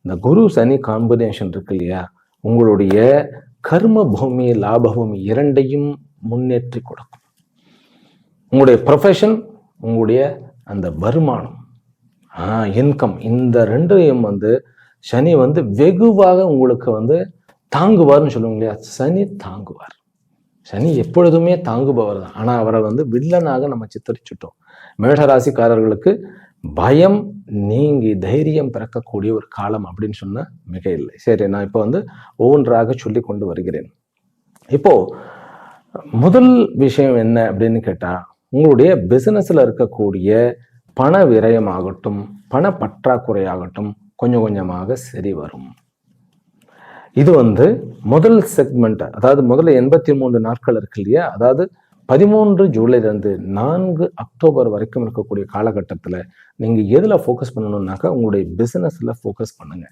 இந்த குரு சனி காம்பினேஷன் இருக்கு இல்லையா, உங்களுடைய கர்ம பூமி லாப பூமி இரண்டையும் முன்னேற்றி கொடுக்கும். உங்களுடைய ப்ரொஃபஷன், உங்களுடைய அந்த வருமானம், இன்கம், இந்த ரெண்டையும் சனி வெகுவாக உங்களுக்கு தாங்குவார்னு சொல்லுவோம் இல்லையா, சனி தாங்குவார். சனி எப்பொழுதுமே தாங்குபவர் தான். ஆனா அவரை வில்லனாக நம்ம சித்தரிச்சுட்டோம். மேஷராசிக்காரர்களுக்கு பயம் நீங்கி தைரியம் பிறக்கக்கூடிய ஒரு காலம் அப்படின்னு சொன்ன மிக இல்லை. சரி, நான் இப்போ ஒவ்வொன்றாக சொல்லி கொண்டு வருகிறேன். இப்போ முதல் விஷயம் என்ன அப்படின்னு கேட்டா, உங்களுடைய பிசினஸ்ல இருக்கக்கூடிய பண விரயமாகட்டும், பண பற்றாக்குறையாகட்டும் கொஞ்சம் கொஞ்சமாக சரி வரும். இது முதல் செக்மெண்ட், அதாவது முதல்ல 83 நாட்கள் இருக்கு இல்லையா, அதாவது 13 ஜூலைலேருந்து 4 அக்டோபர் வரைக்கும் இருக்கக்கூடிய காலகட்டத்தில் நீங்கள் எதில் ஃபோக்கஸ் பண்ணணும்னாக்கா உங்களுடைய பிஸ்னஸில் ஃபோக்கஸ் பண்ணுங்க.